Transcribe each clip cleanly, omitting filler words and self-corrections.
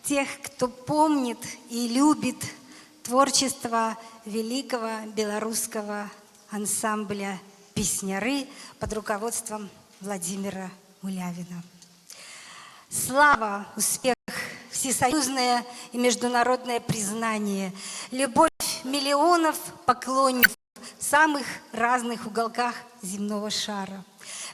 тех, кто помнит и любит творчество великого белорусского ансамбля «Песняры» под руководством Владимира Мулявина. Слава, успех, всесоюзное и международное признание, любовь миллионов поклонников в самых разных уголках земного шара.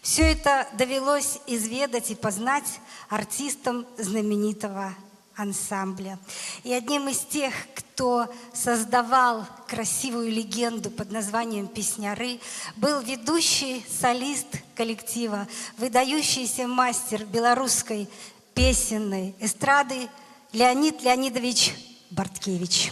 Все это довелось изведать и познать артистам знаменитого ансамбля. И одним из тех, кто создавал красивую легенду под названием «Песняры», был ведущий солист коллектива, выдающийся мастер белорусской песенной эстрады Леонид Леонидович Барткевич.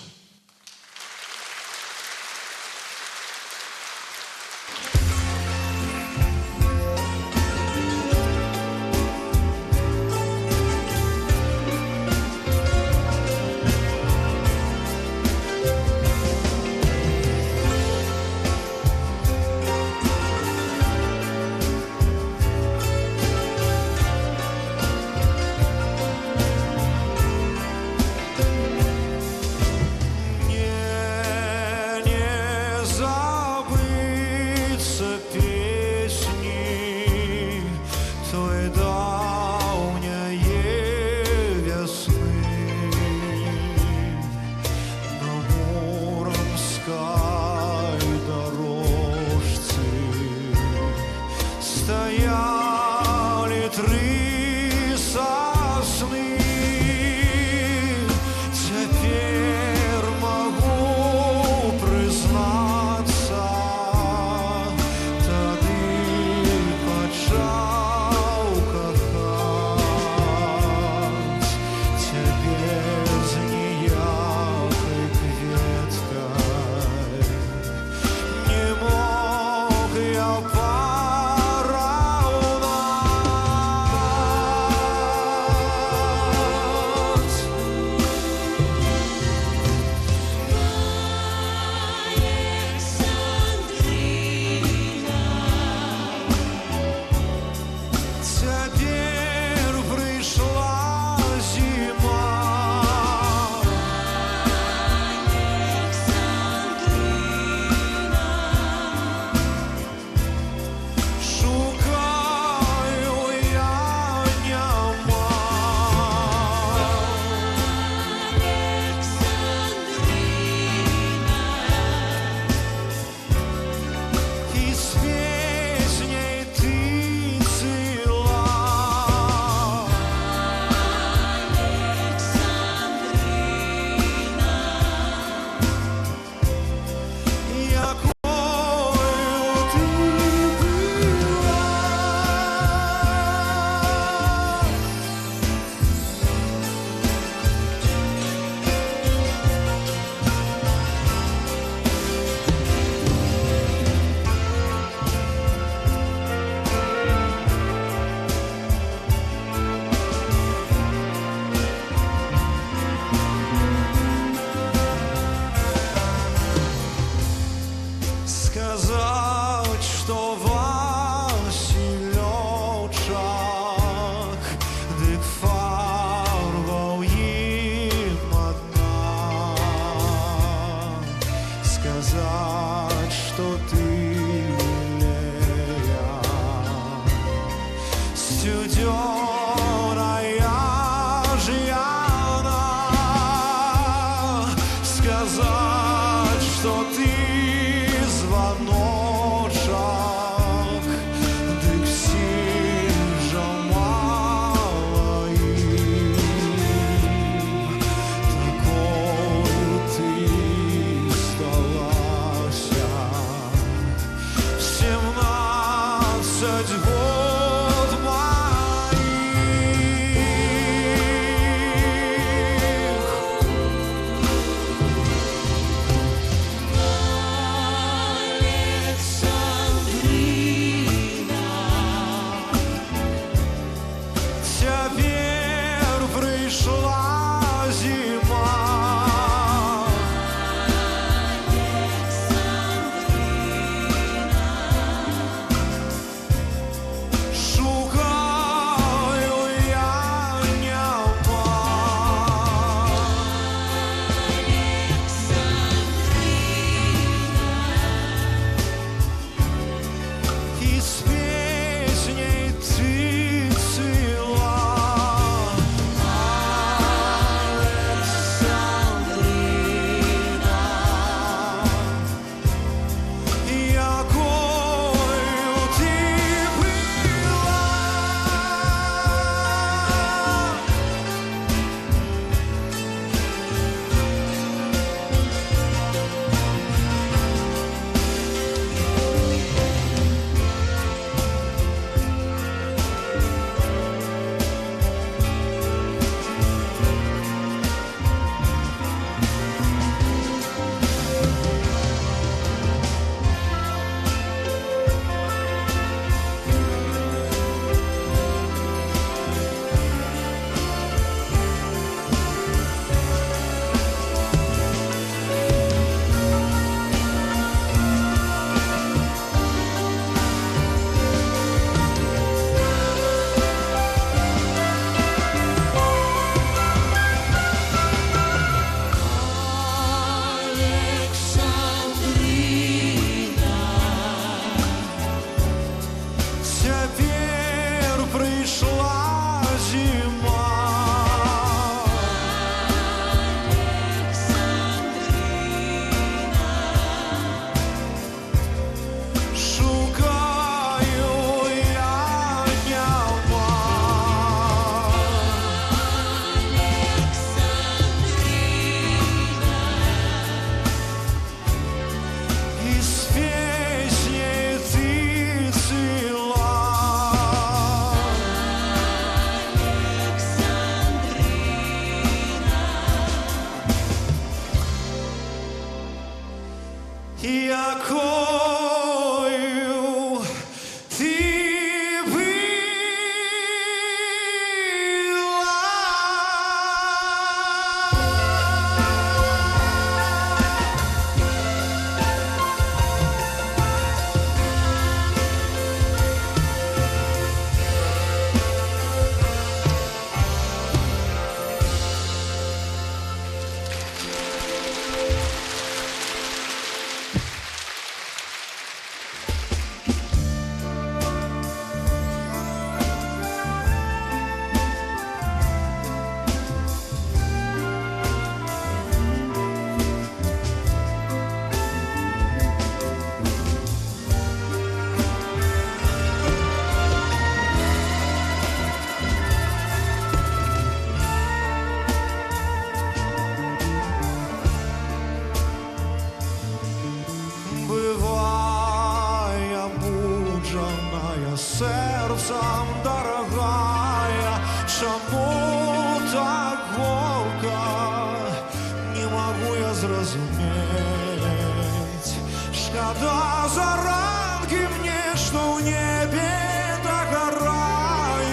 вода заранки мне, что в небе догорает.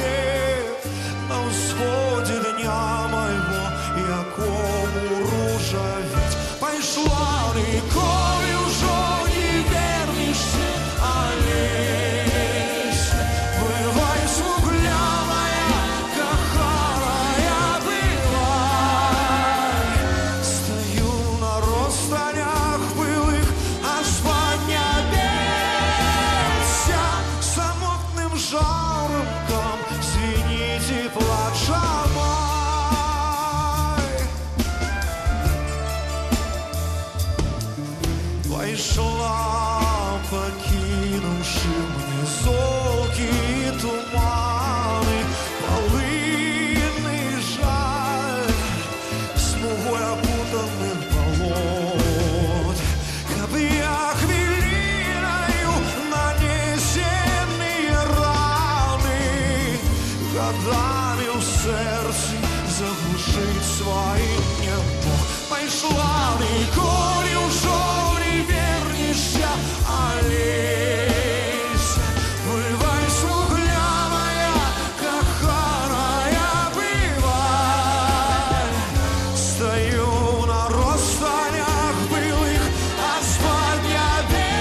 На усходе дня моего якому ружавить пошла рекой, уже не вернешься, Олесь. Бывай смуглявая, кахарая, бывай. Стою на розстанях былых, аж поднялся самотным жаворонком, звените плача май. Пошла, покинувши мне золки и туманы, полынный жаль, смугой окутанных болот. Кабы я хвилиною нанесенные раны годами в сердце заглушить своим не мог. Пошла рекой, уже не вернешься, Олесь. Бывай смуглявая, кахарая, бывай. Стою на розстанях былых, аж поднялся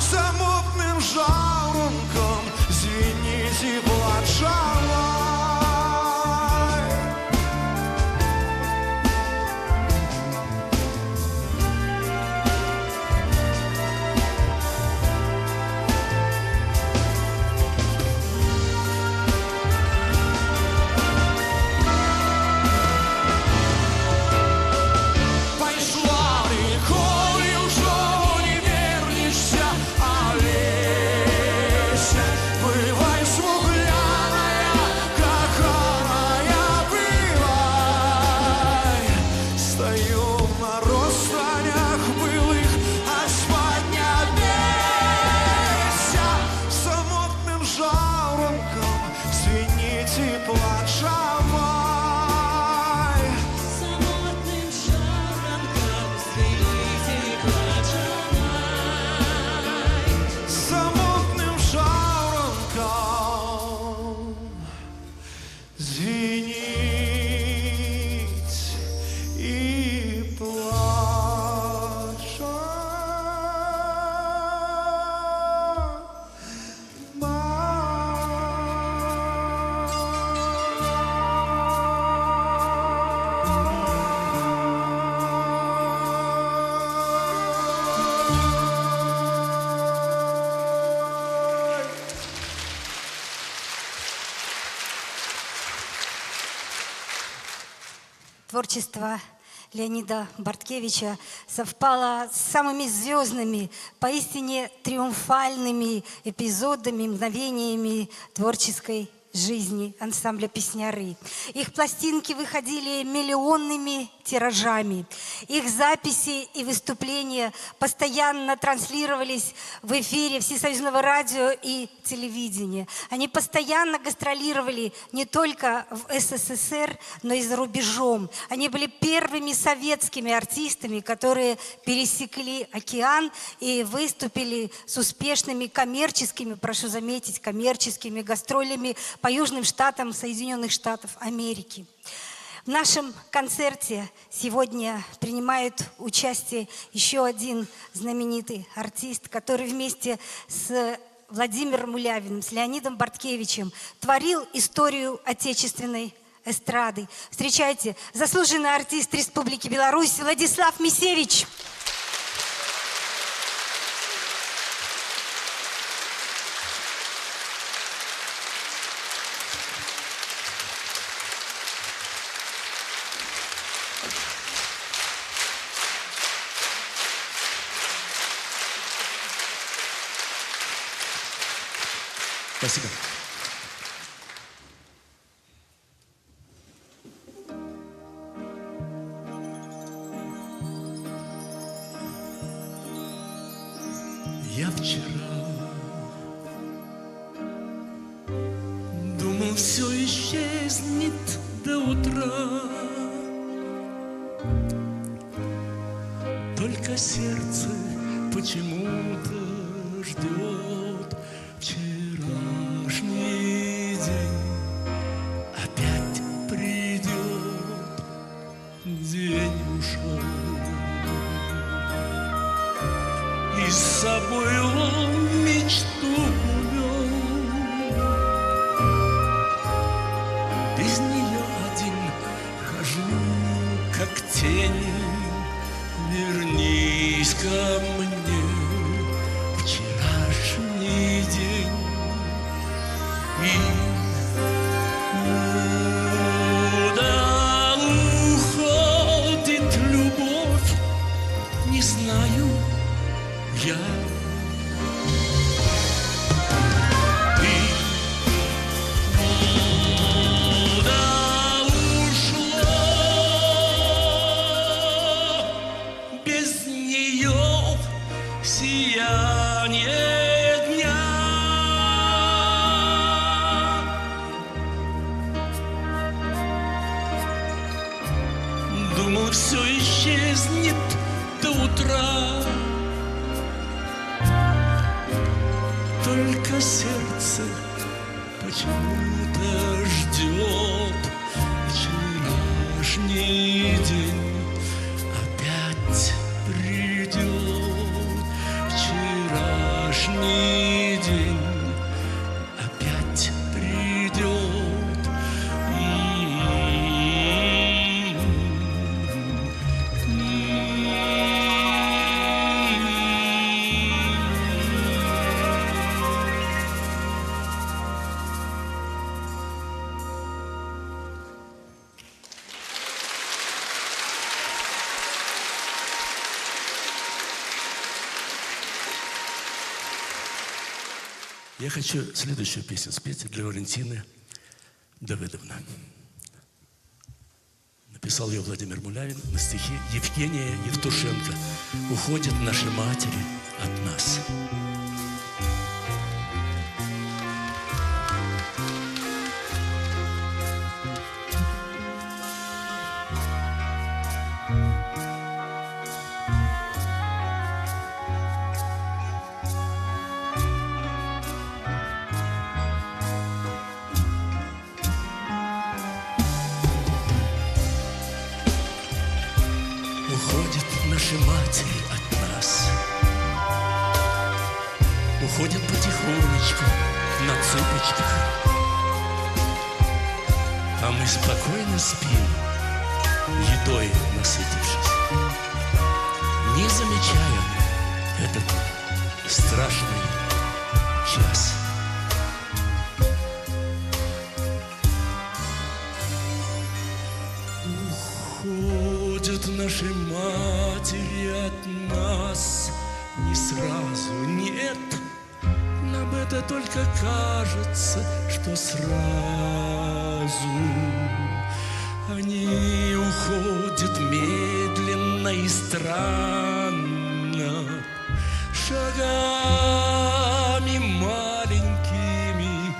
самотным жаворонком, звените плача май. Пошла рекой, уже не вернешься, Олесь. Бывай смуглявая, кахарая, бывай. Стою на розстанях былых, аж поднялся самотным жаворонком, звените плача май. Самотным жаворонком звените плача май. Самотным жаворонком звенить и плача Творчество Леонида Борткевича совпало с самыми звездными, поистине триумфальными эпизодами, мгновениями творческой жизни ансамбля «Песняры». Их пластинки выходили миллионными тиражами. Их записи и выступления постоянно транслировались в эфире Всесоюзного радио и телевидения. Они постоянно гастролировали не только в СССР, но и за рубежом. Они были первыми советскими артистами, которые пересекли океан и выступили с успешными коммерческими, прошу заметить, коммерческими гастролями по Южным Штатам Соединенных Штатов Америки. В нашем концерте сегодня принимает участие еще один знаменитый артист, который вместе с Владимиром Улявиным, с Леонидом Борткевичем творил историю отечественной эстрады. Встречайте, заслуженный артист Республики Беларусь Владислав Мисевич. Спасибо. Я вчера думал, все исчезнет до утра, только сердце почему-то ждет вчерашний день. Опять придет, день ушел, и с собой он мечту увел. Без нее один хожу, как тень. Вернись ко мне, вчерашний день. И куда уходит любовь, не знаю я. И куда ушло без нее сияние дня? Думал, все исчезнет до утра, только сердце почему-то ждет вчерашний день. Опять придет вчерашний день. Опять придет. Я хочу следующую песню спеть для Валентины Давыдовны. Написал ее Владимир Мулявин на стихи Евгения Евтушенко. «Уходят наши матери от нас». Уходят наши матери от нас, уходят потихонечку на цыпочках, а мы спокойно спим, едой насытившись, не замечая этот страшный час. Уходят наши матери от нас не сразу, нет. Нам это только кажется, что сразу. Они уходят медленно и странно, шагами маленькими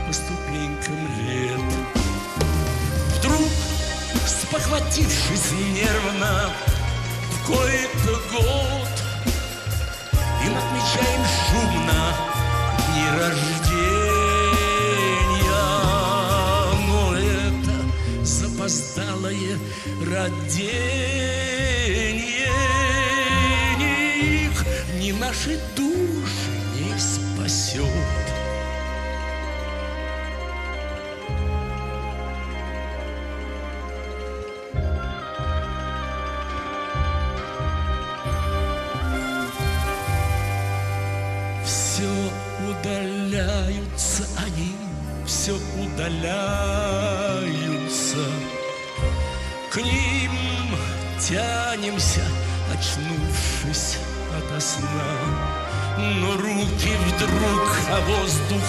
по ступенькам лет. Вдруг, спохватившись нервно, в кои-то год им отмечаем шумно дни рождения. Но это запоздалое родение их ни наши души не спасет. Удаляются они, все удаляются. К ним тянемся, очнувшись ото сна. Но руки вдруг о воздух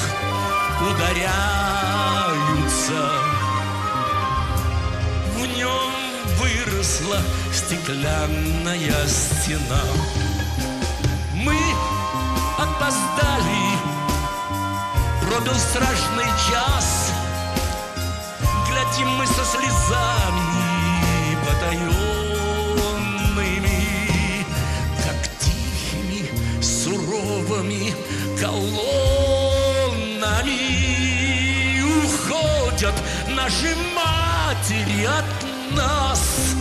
ударяются. В нем выросла стеклянная стена. Мы опоздали, пробил страшный час. Глядим мы со слезами потаенными, как тихими колоннами уходят наши матери от нас.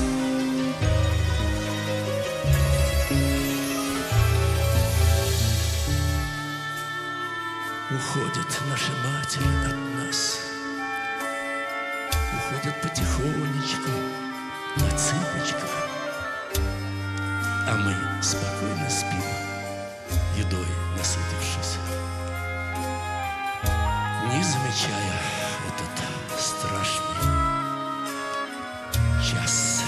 Уходят наши матери от нас. Уходят потихонечку, на цыпочках. А мы спокойно спим, едой насытившись, не замечая этот страшный час.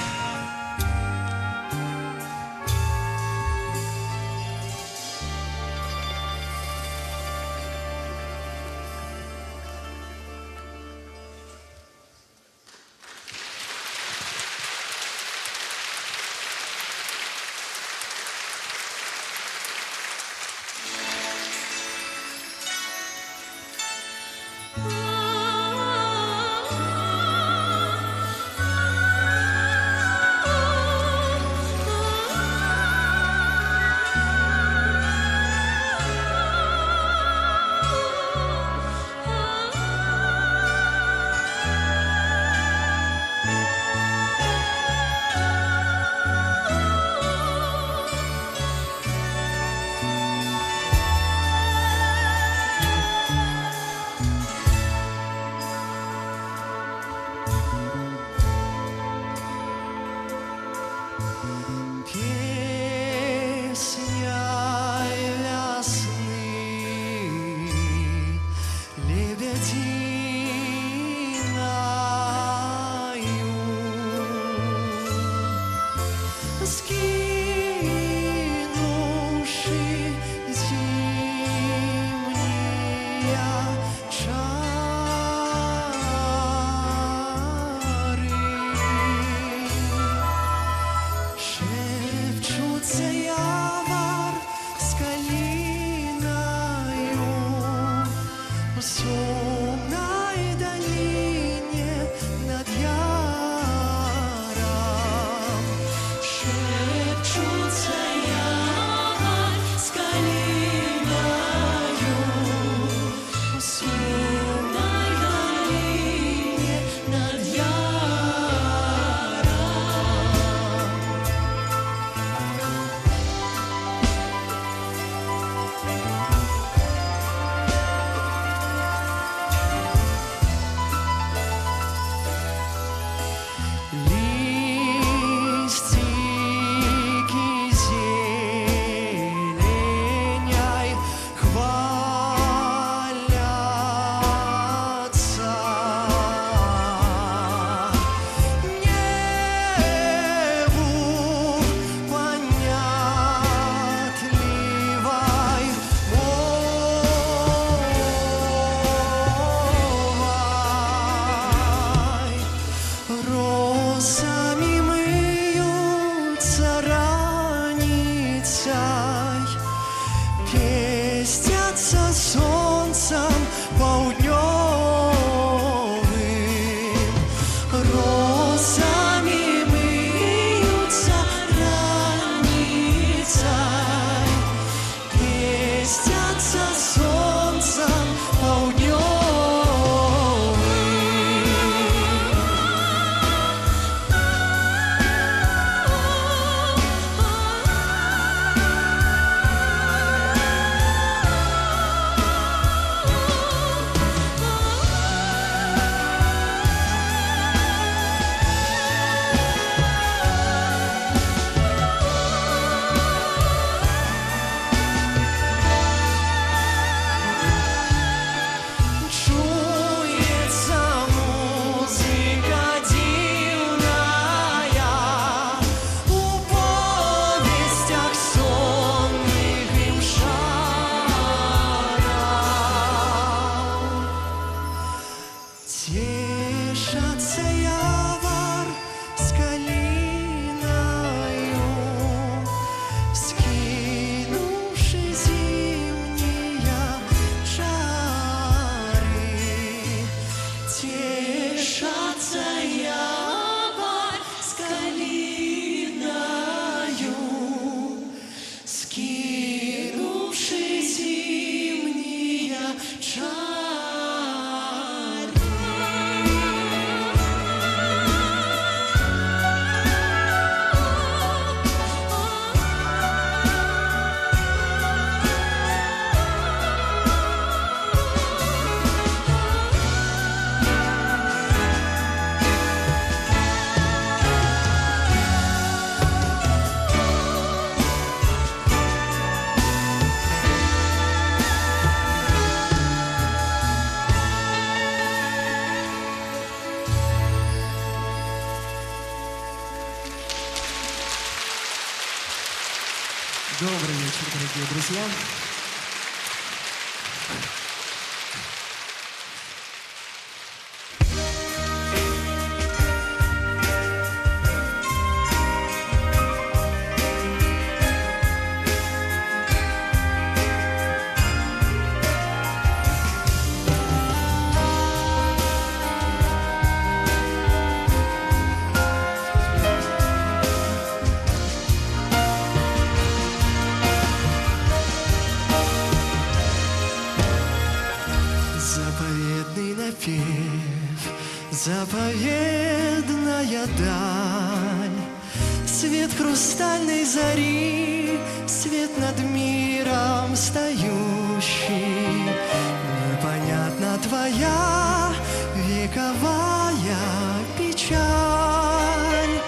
Добрый вечер, дорогие друзья. Заповедный напев, заповедная даль, свет хрустальной зари, свет над миром стоящий. Непонятна твоя вековая печаль.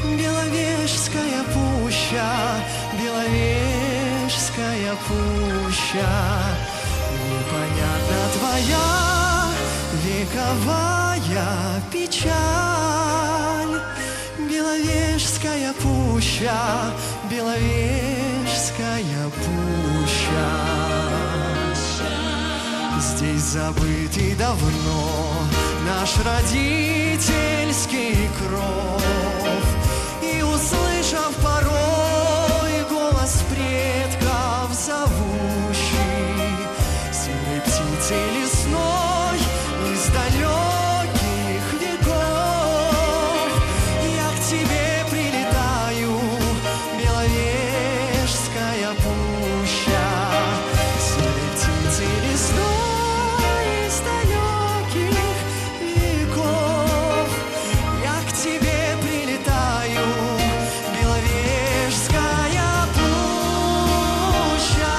Беловежская пуща, Беловежская пуща. Непонятна твоя вековая печаль. Беловежская пуща, Беловежская пуща. Здесь забытый давно наш родительский кров. И услышав порой голос предков зовущий, серой птицей лесной из далеких веков, я к тебе прилетаю, Беловежская пуща. Серой птицей лесной из далеких веков, я к тебе прилетаю, Беловежская пуща.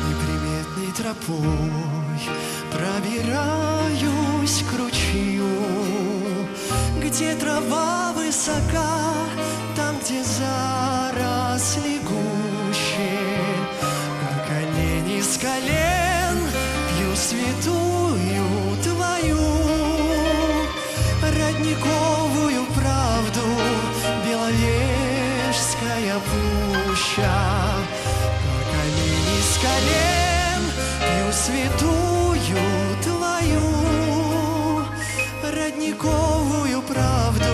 Неприметной тропой пробираюсь к ручью, где трава высока, там, где заросли гуще. Как олень из колен пью святую твою родниковую правду, Беловежская пуща. Как олень из колен пью святую твою родниковую правду,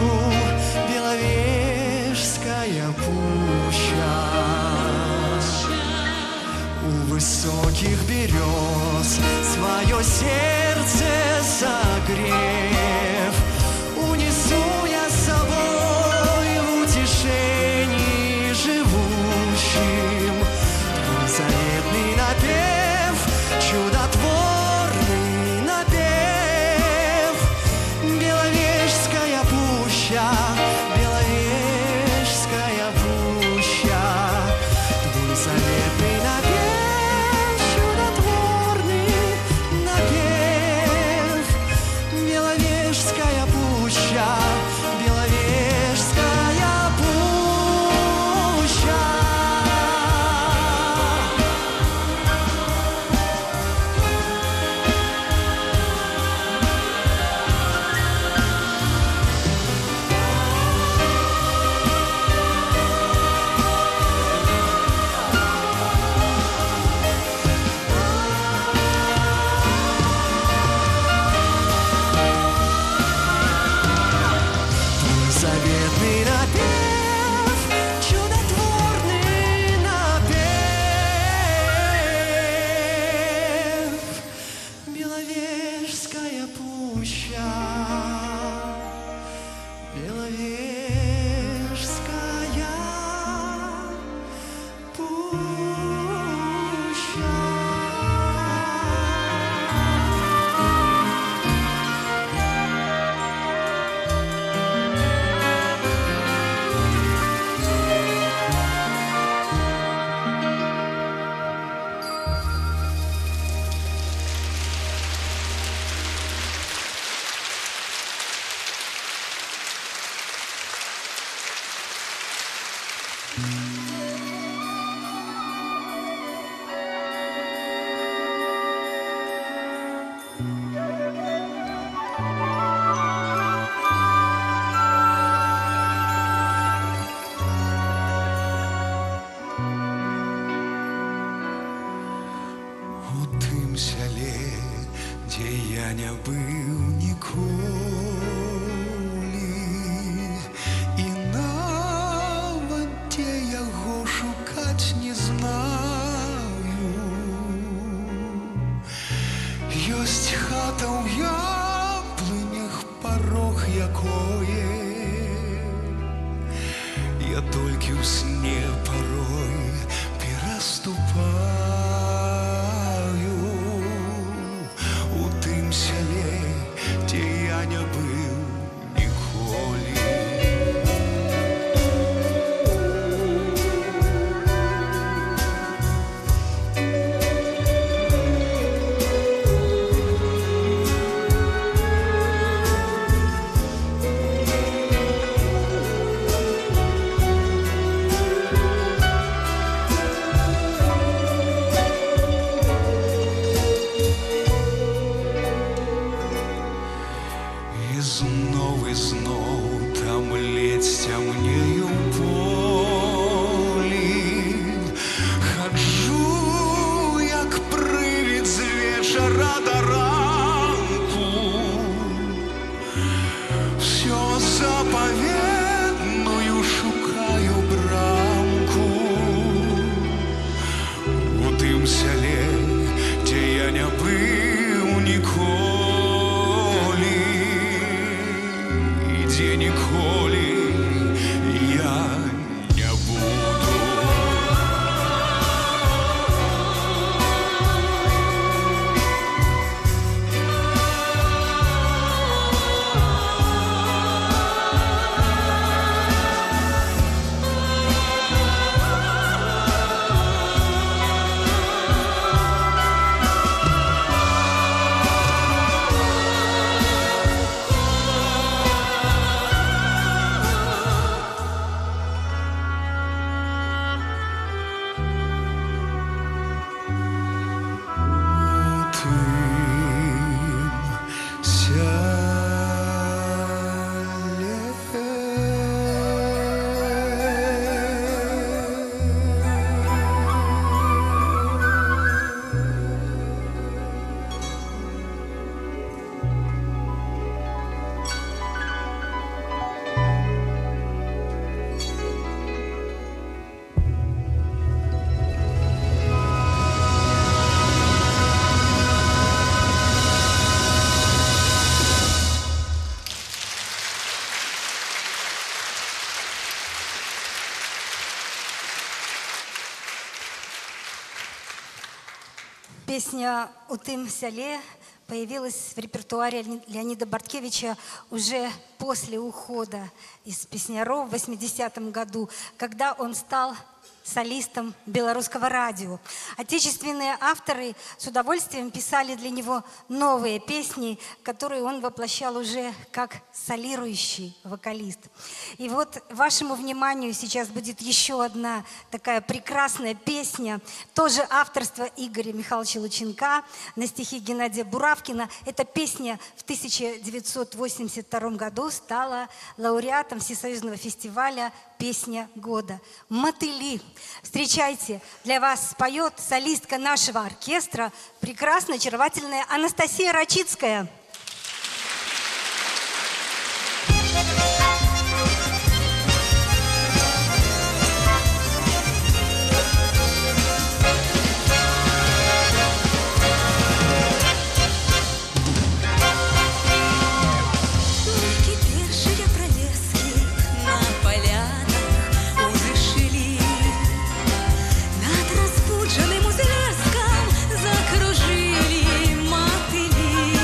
Беловежская пуща. У высоких берез свое сердце согрев, унесу я с собой в утешении живущим твой заветный напев, чудотворный напев. Беловежская пуща, Беловежская пуща, твой заветный напев, чудотворный напев. Беловежская не быў ніколі, і нават дзе яго шукаць не знаю. Ёсць хата ў яблынях, парог якое я толькі ў сне парой пераступаю. У тым сяле, дзе я не быў ніколі. І зноў там ледзь цямнею полі. Хаджу, як прывід з вечара да ранку. Всё запаведную шукаю брамку. У тым сяле, дзе я не быў ніколі, дзе ніколі я не буду. Песня «У тым сяле» появилась в репертуаре Леонида Барткевича уже после ухода из песняров в 80-м году, когда он стал солистом Белорусского радио. Отечественные авторы с удовольствием писали для него новые песни, которые он воплощал уже как солирующий вокалист. И вот вашему вниманию сейчас будет еще одна такая прекрасная песня, тоже авторство Игоря Михайловича Лученка на стихи Геннадия Буравкина. Эта песня в 1982 году стала лауреатом Всесоюзного фестиваля «Песня года». «Мотыли». Встречайте, для вас споет солистка нашего оркестра, прекрасная, очаровательная Анастасия Рачицкая. Закружили мотыли.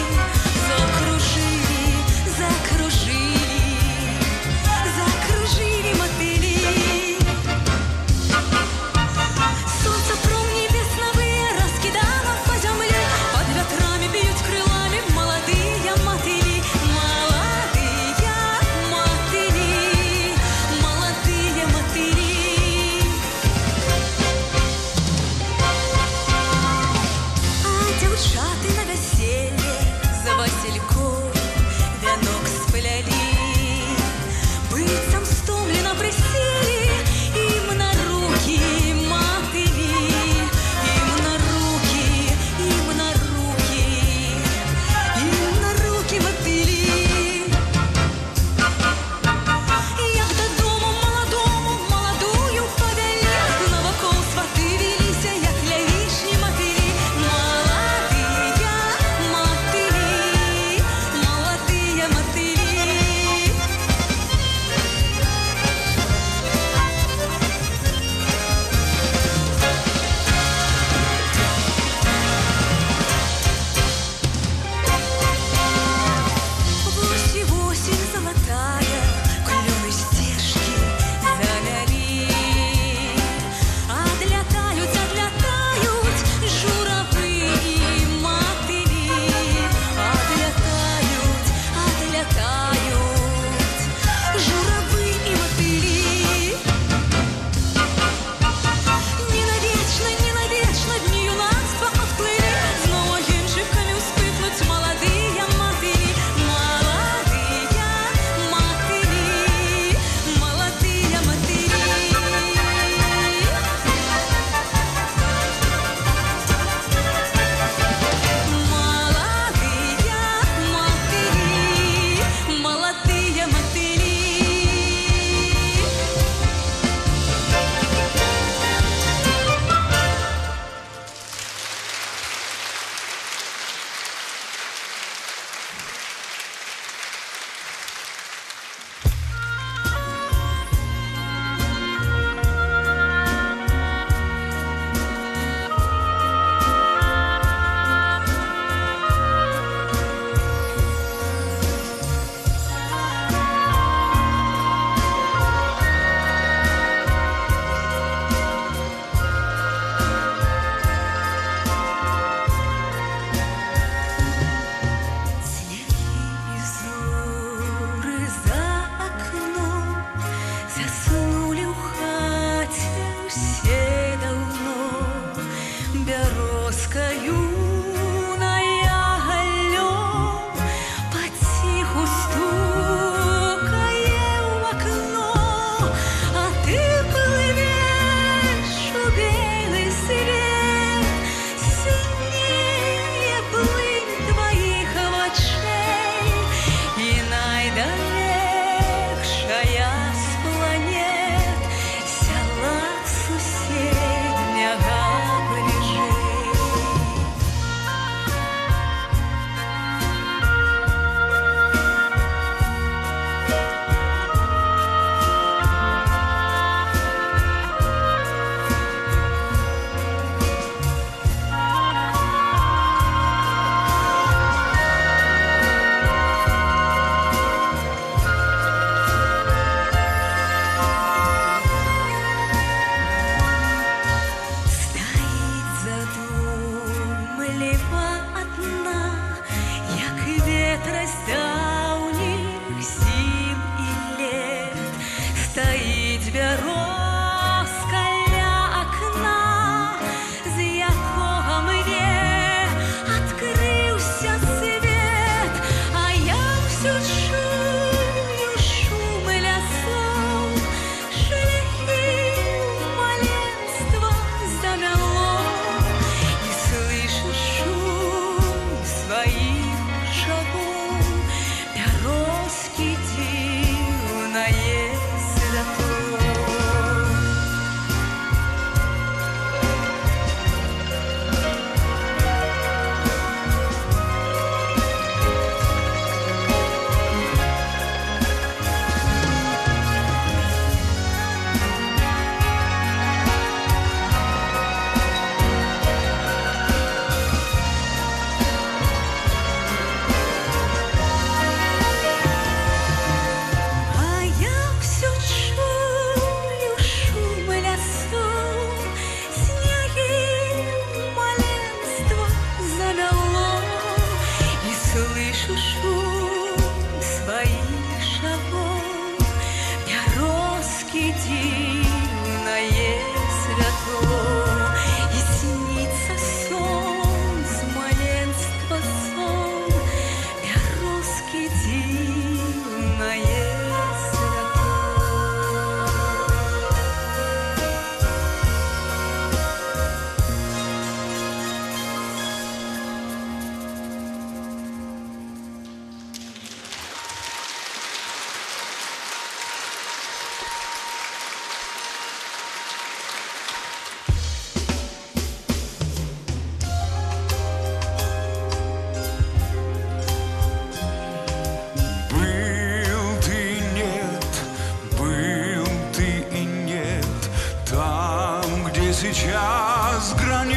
сейчас гранит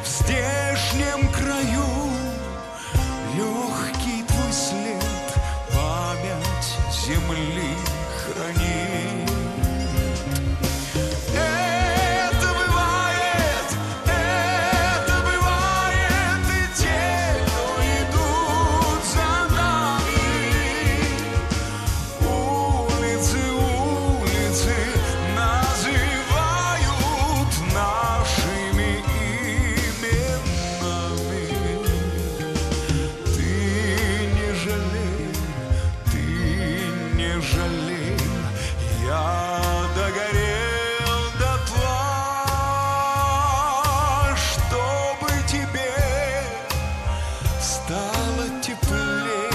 в здешнем краю. Легкий твой след, память земли хранит. Это бывает, и те, кто идут за нами. Улицы называют нашими именами. Ты не жалей, я догорел дотла, чтобы тебе стало теплее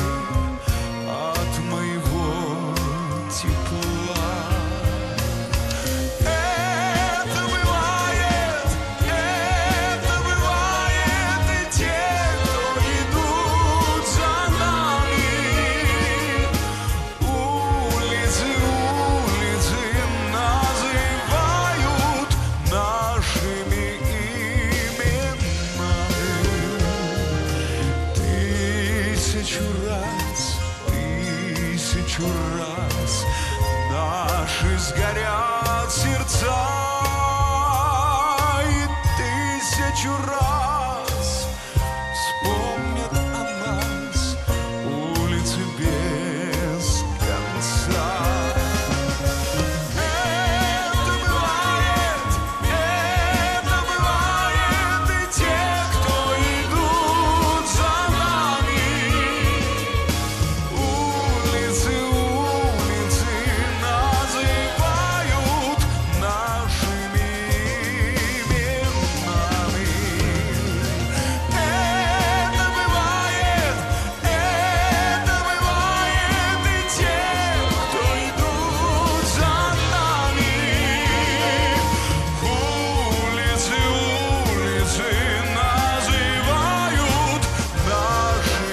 от моего тепла. Это бывает, и те, кто идут за нами. Улицы называют нашими именами. Тысячу раз наши сгорят сердца, и 1000 раз вспомнят о нас улицы без конца. Это бывает, и те, кто идут за нами. Улицы называют нашими именами. Это бывает, и те, кто идут за нами. Улицы называют нашими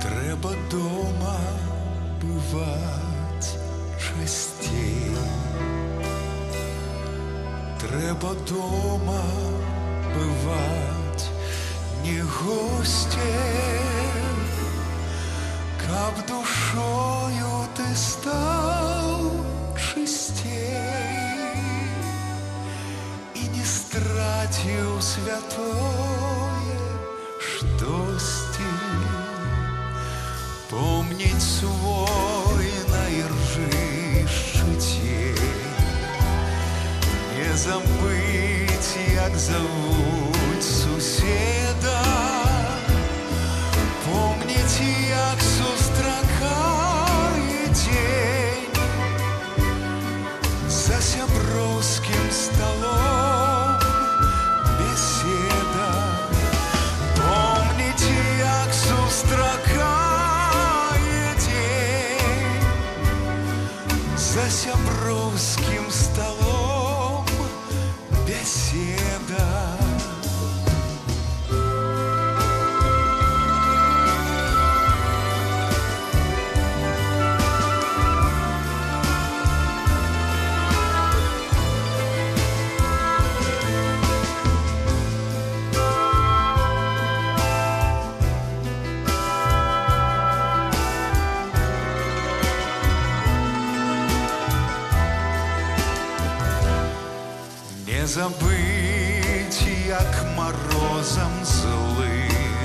Треба дома бывать частей. Треба дома бывать не гостем, каб душою ты стал чистей и не стратил святое штости. Помнить свой наиржищу тень, не забыть, як зовут суседа. Помнить, як сустракає день за сябровским столом беседа. Помнить, як сустракає день за сябровским столом беседа. Не забыть, як морозом злым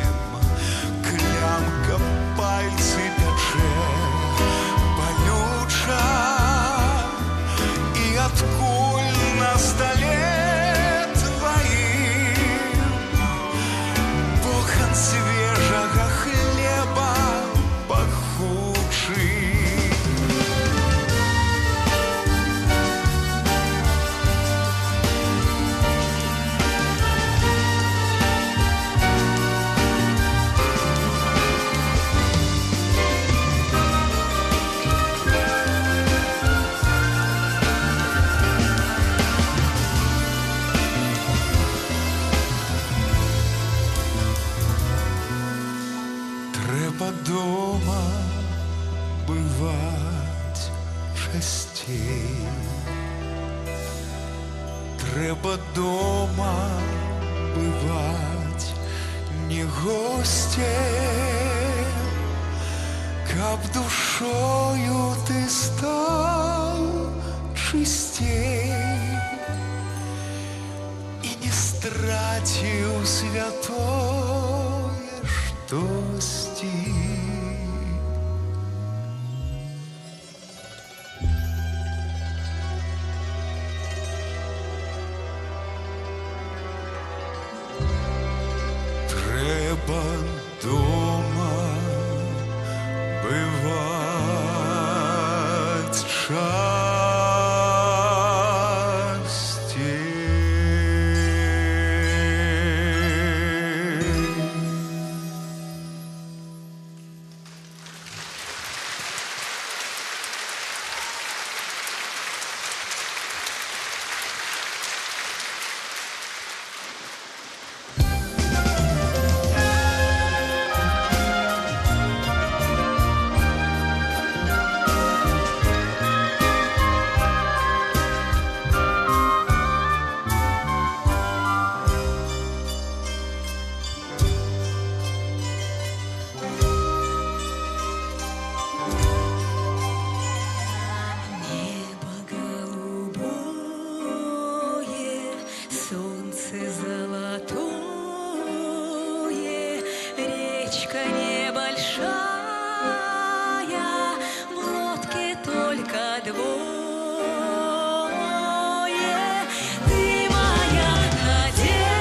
Треба дома бывать частей. Треба дома бывать не гостем, каб душою ты стал чистей и не стратил святое штосьці. Треба дома бывать частей. Небо голубое, солнце золотое, речка небольшая, в лодке только двое. Ты моя надежда,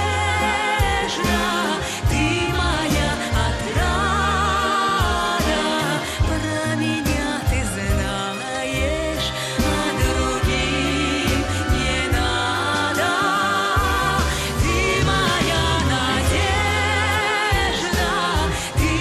ты моя отрада, про меня ты знаешь, а другим не надо. Ты моя надежда, ты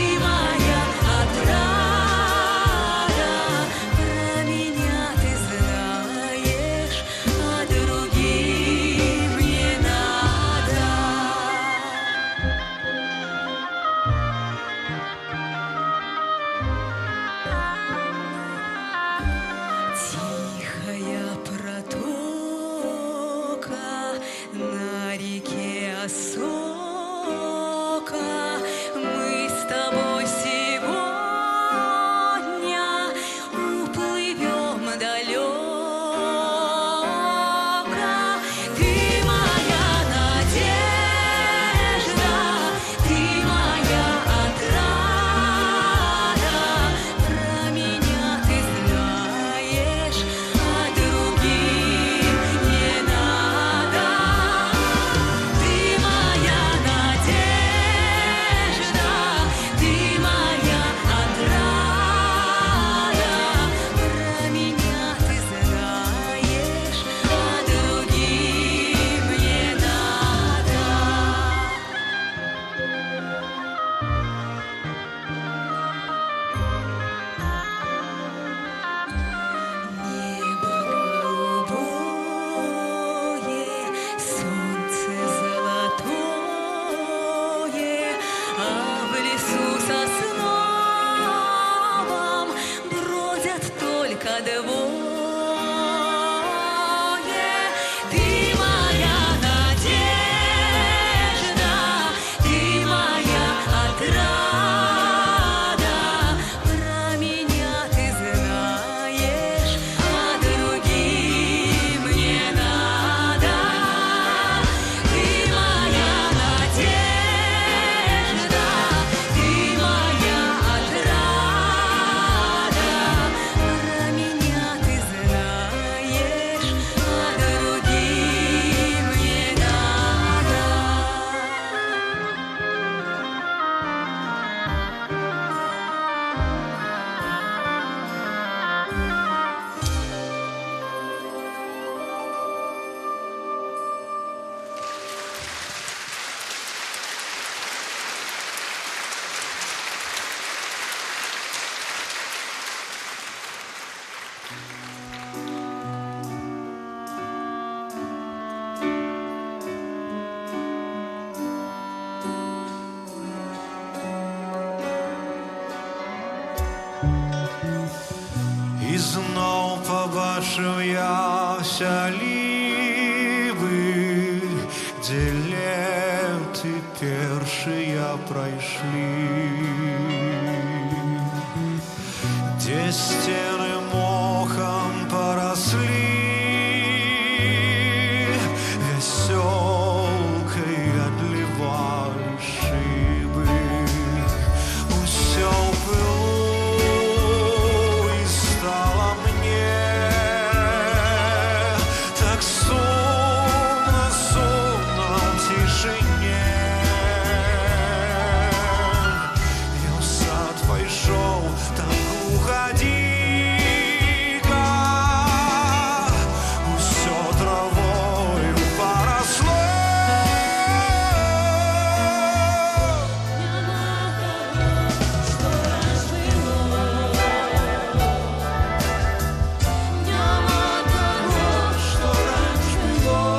І знов побачив я сялібы, де леты першыя прайшлі, где стены мохом поросли, веселкой отливали шибы. Усё в пылу, и стало мне так сумно, сумно в тишине. Я в сад пошел, там глухо дико, усё травою поросло. Что раньше было.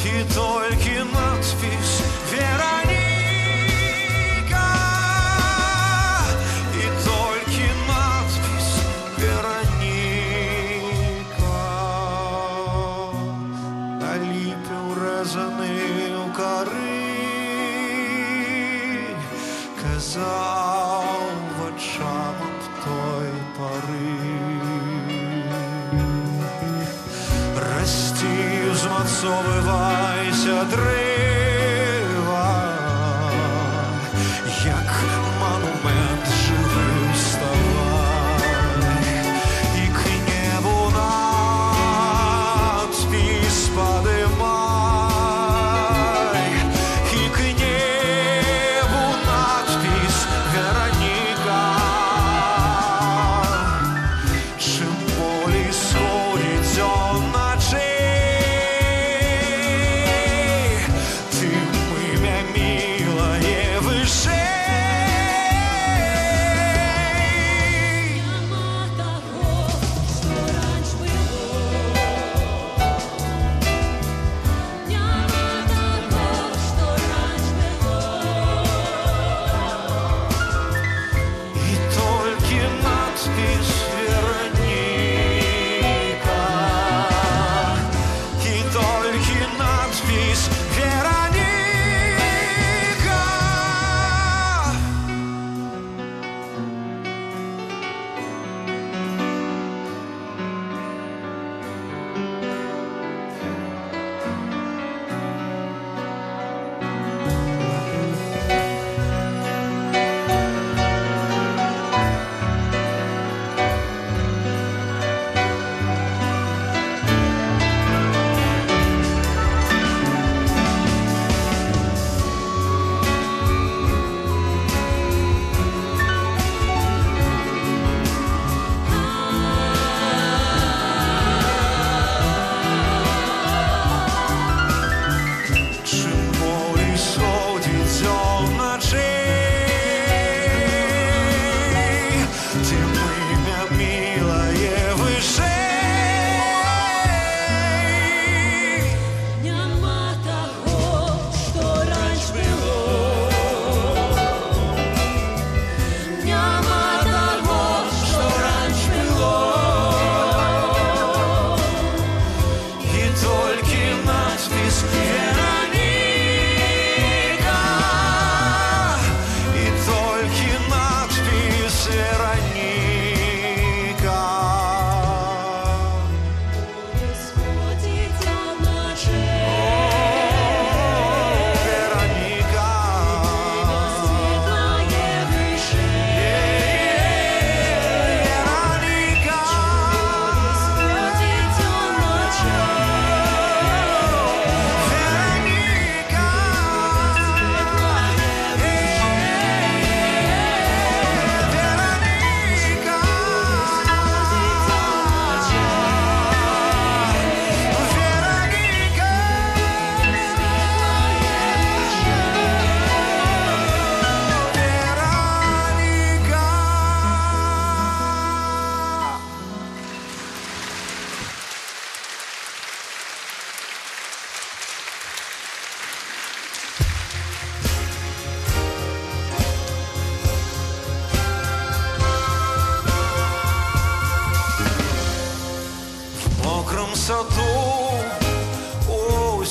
И только надпись «Вероника», и только надпись «Вероника». На липе урезаний у кори, казав очам об той пори. Расти, змацовывайся, древа, як монумент живий вставай, і к небу надпись подымай, і к небу надпись «Вероника». Чим более сходит он ночей,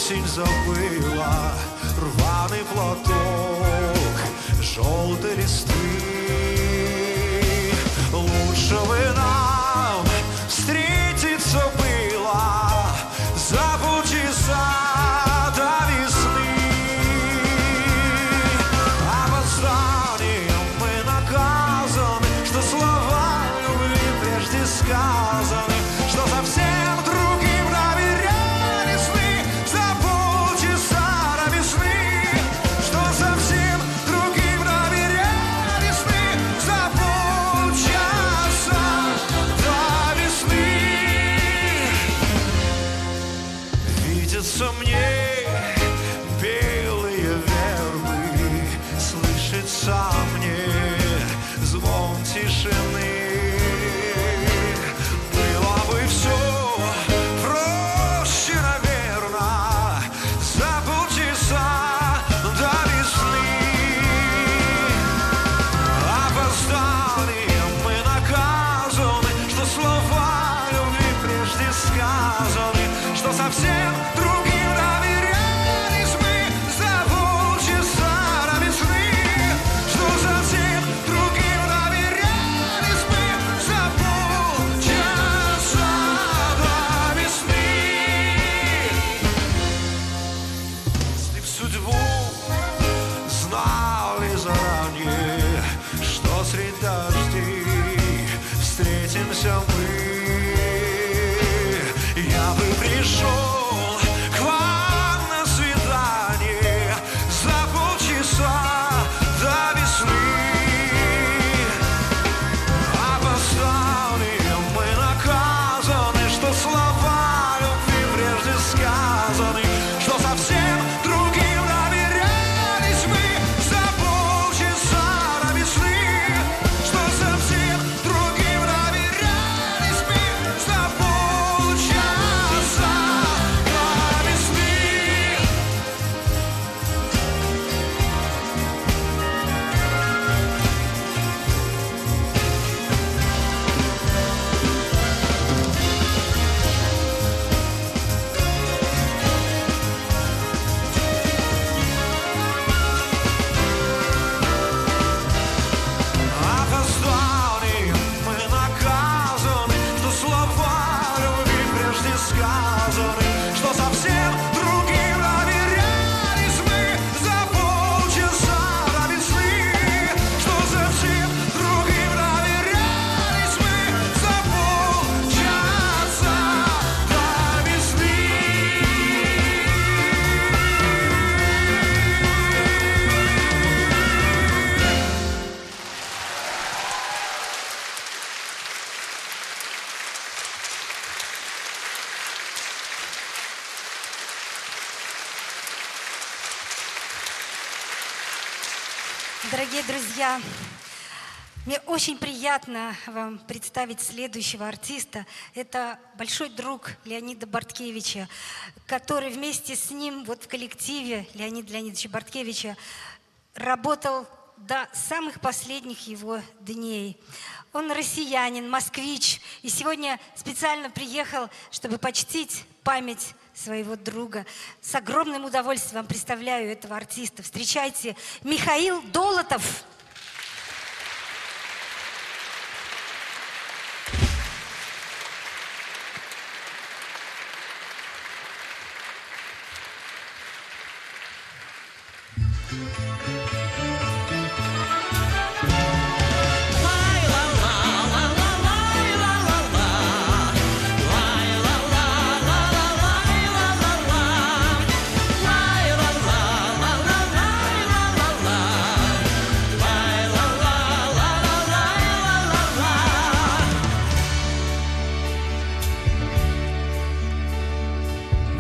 осень забыла рваный платок желтой листвы. Лучше бы нам встретиться было за полчаса до весны. Опозданием мы наказаны, что слова любви прежде сказаны, что совсем другим доверяли сны за полчаса до весны, что совсем другим доверяли сны за полчаса до весны. Видится мне белые вербы, слышится мне звон тишины. Было бы все проще, наверно, за полчаса до весны. Опозданием мы наказаны, что слова любви прежде сказаны, что совсем другим доверялись мы за полчаса до весны, что совсем другим доверялись мы за полчаса до весны. Если б судьбу знали заранее, что средь дождей встретимся мы, я бы пришел к вам на свидание за полчаса до весны. Опозданием мы наказаны, что слова любви прежде сказаны, что совсем другим доверялись мы за полчаса до весны, что совсем другим доверялись мы за полчаса до весны. Опозданием мы наказаны, что слова любви прежде сказаны, что совсем другим доверялись мы за полчаса до весны, что совсем другим доверялись мы за полчаса до весны. Дорогие друзья, мне очень приятно вам представить следующего артиста. Это большой друг Леонида Борткевича, который вместе с ним вот в коллективе Леонида Леонидовича Борткевича работал до самых последних его дней. Он россиянин, москвич, и сегодня специально приехал, чтобы почтить память своего друга. С огромным удовольствием вам представляю этого артиста. Встречайте, Михаил Долотов.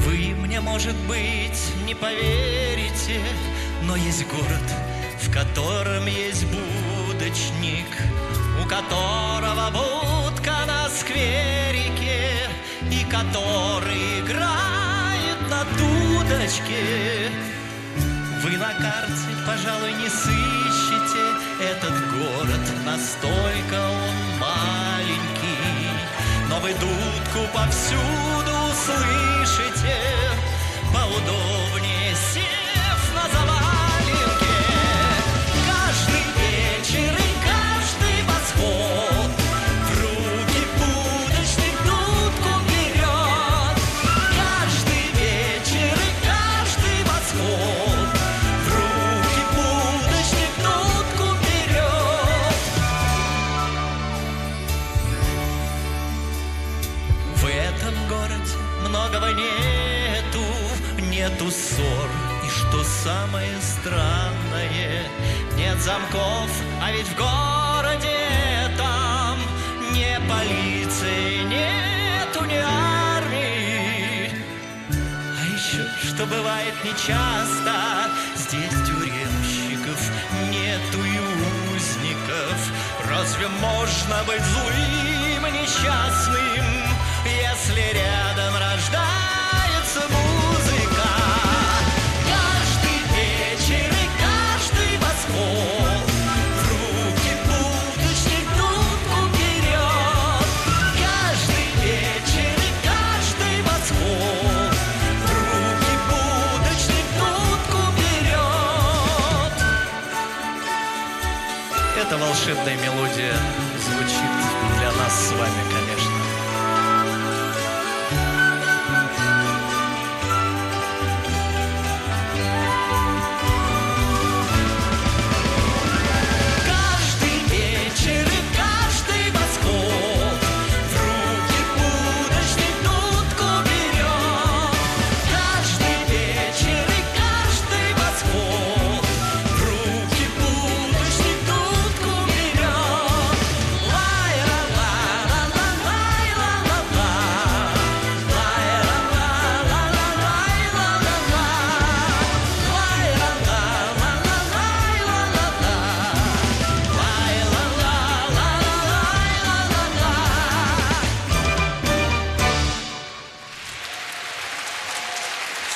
Вы мне, может быть, не поверите, но есть город, в котором есть будочник, у которого будка на скверике, и который играет на дудочке. Вы на карте, пожалуй, не сыщете этот город, настолько он маленький, но вы дудку повсюду услышите. поудобнее сев на заваленке. Каждый вечер и каждый восход в руки будочник дудку берет. Каждый вечер и каждый восход в руки будочник дудку берет. В этом городе многого нету ссор. И что самое странное, нет замков, а ведь в городе там ни полиции, нету ни армии. А еще, что бывает нечасто, здесь тюремщиков нету и узников. Разве можно быть злым и несчастным, если рядом рождается музыка? Каждый вечер и каждый восход в руки будочник дудку берет. Каждый вечер и каждый восход в руки будочник дудку берет. Эта волшебная мелодия звучит для нас с вами, конечно. Каждый вечер и каждый восход в руки будочник дудку берет. Каждый вечер и каждый восход в руки будочник дудку берет.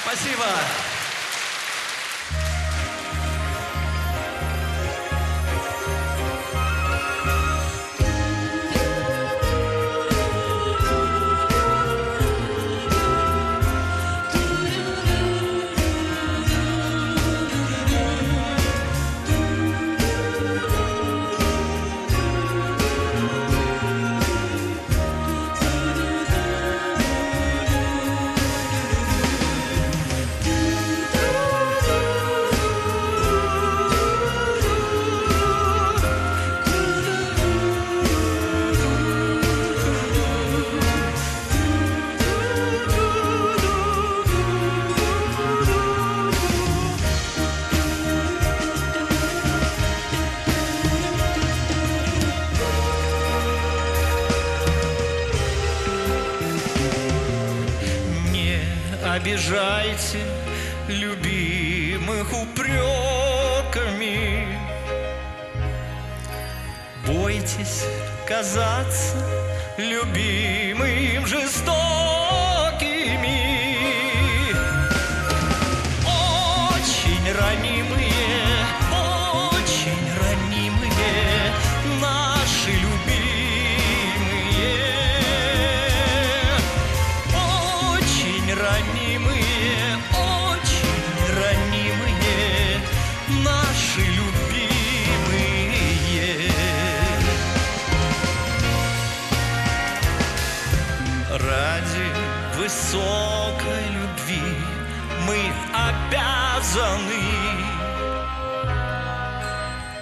Спасибо. Не обижайте любимых упреками. Бойтесь казаться любимым жестокими. Очень ранимые наши любимые. Очень ранимые наши любимые. Ради высокой любви мы обязаны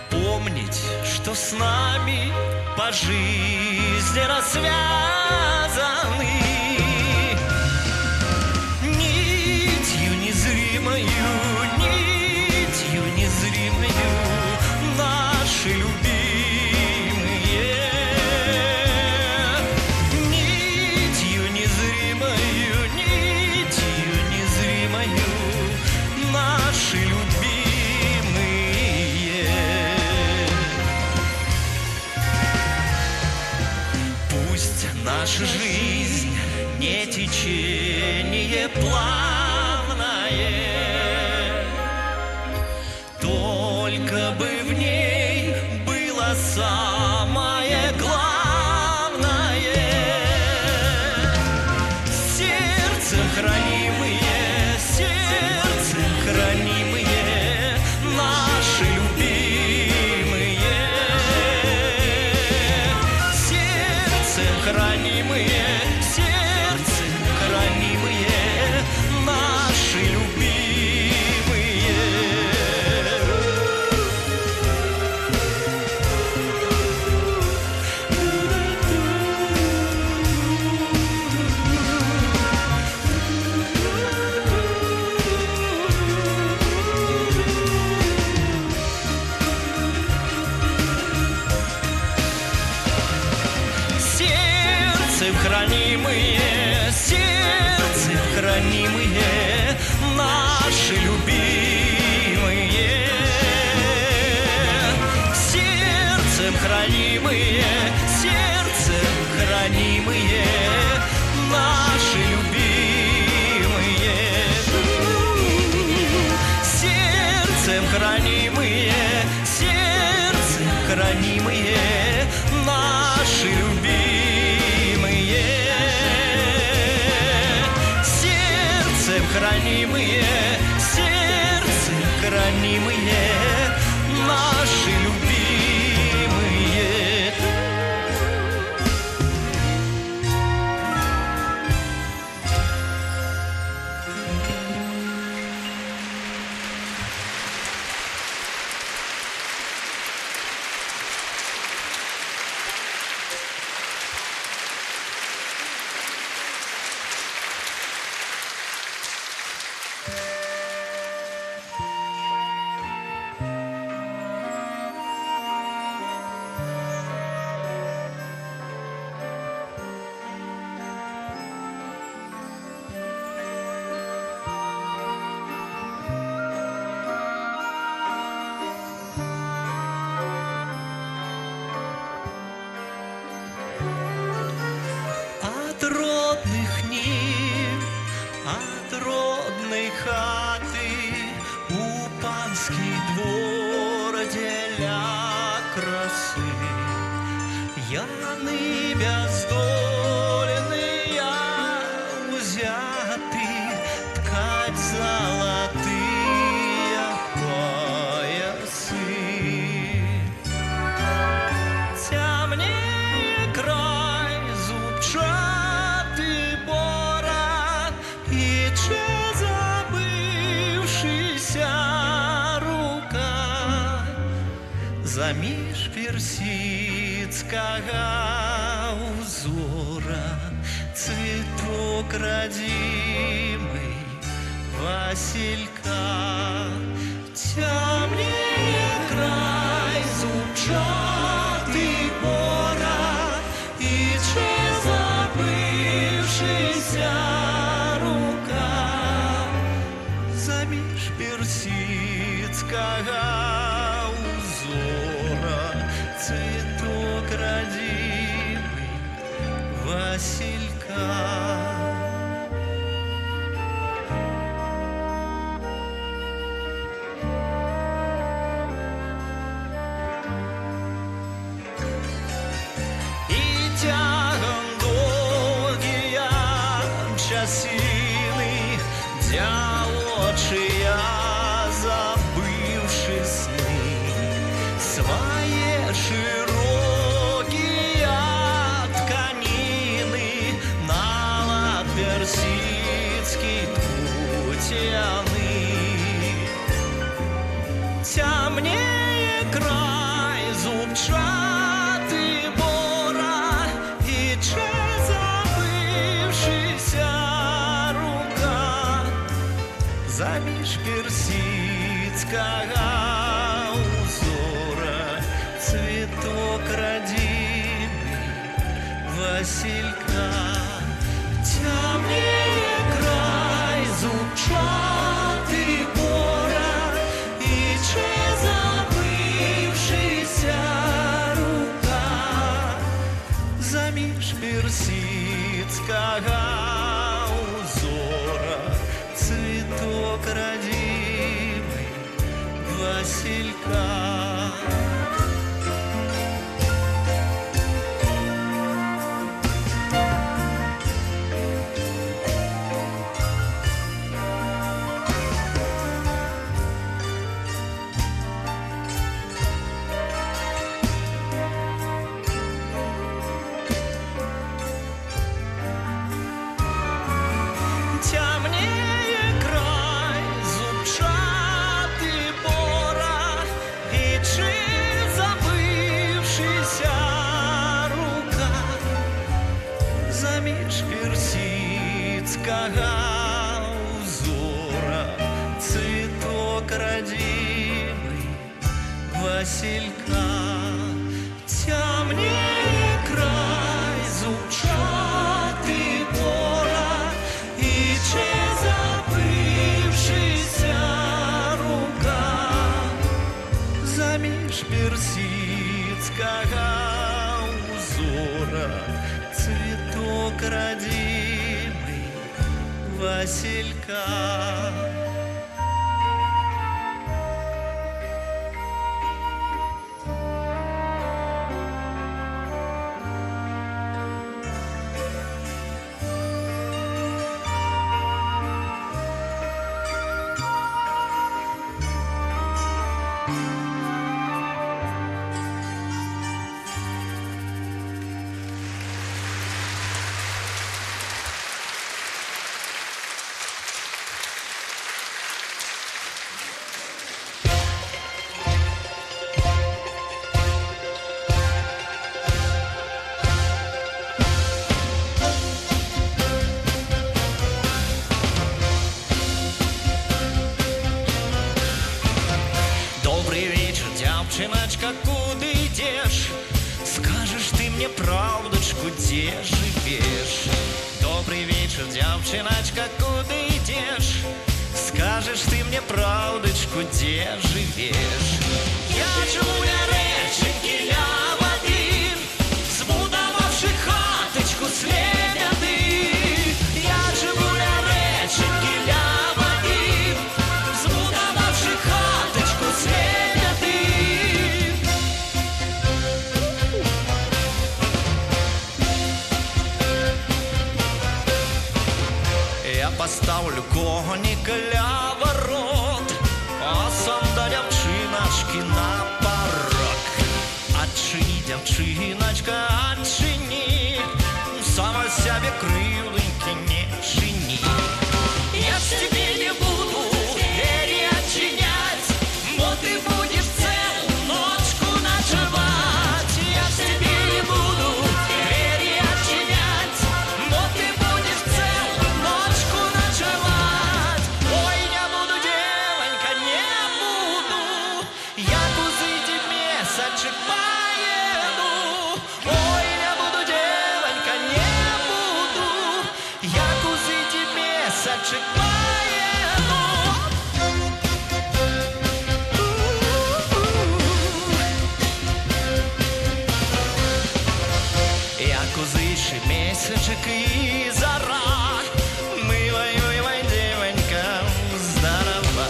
помнить, что с нами по жизни связаны. Нитью незримою наши любимые. Нитью незримою наши любимые. Пусть наша жизнь не течение плавное, только бы в ней было самое главное. Сердцем хранимые хранимые, сердцем хранимые, наши любимые. Сердцем хранимые, сердцем хранимые, наши любимые. Сердцем хранимые, сердцем хранимые, наши любимые. Сердцем хранимые, сердцем хранимые, наши любимые. От родных нив, от родной хаты у панский двор деля красы. Яны бездольные узяты ткать золотые поясы. Темнее край зубчатый бород, и че забывшийся рука заміж персидского узора цветок родимый Василька. Темнее край зубчатый бород, и че забывшийся рука заміж персидского узора цветок родимый Василька. И тягом долгие часины, делочия забывши сны, свои широкие тканины на лад персидский ткутяны. Темнее край зубчатый бород, и че забывшийся рука заміж персидского узора цветок родимый Василька. Темнее край зубчатый бород, и че забывшийся рука заміж персидского узора цветок родимый Василька. Темнее край зубчатый бород, и че забывшийся рука заміж персидского узора цветок родимый Василька. Темнее край зубчатый лишь персидского узора, цветок родимый Василька. Девчоночка, куда идешь? Скажешь ты мне правдочку, где живешь? Добрый вечер, девчоночка, куда идешь? Скажешь ты мне правдочку, где живешь? Я живу на реченьке, я воды, збудовавши хаточку следи. Я живу на реченьке, я воды, збудовавши хаточку следи. Поставлю коника ля ворот, а сам да девчиночки на порог. Отчини, девчиночка, отчини, сама себе крылыньки не чини. Я ж тебе не буду двери отчинять, но ты будешь целую ночку ночевать. Я ж тебе не буду двери отчинять, но ты будешь целую ночку ночевать. Ой, не буду, девонька, не буду, я кузыти месячек поеду. Ой, не буду, девонька, не буду, я кузыти месячек поеду. Я кузыши месячек и зара, мы воюем, девонька, здорова.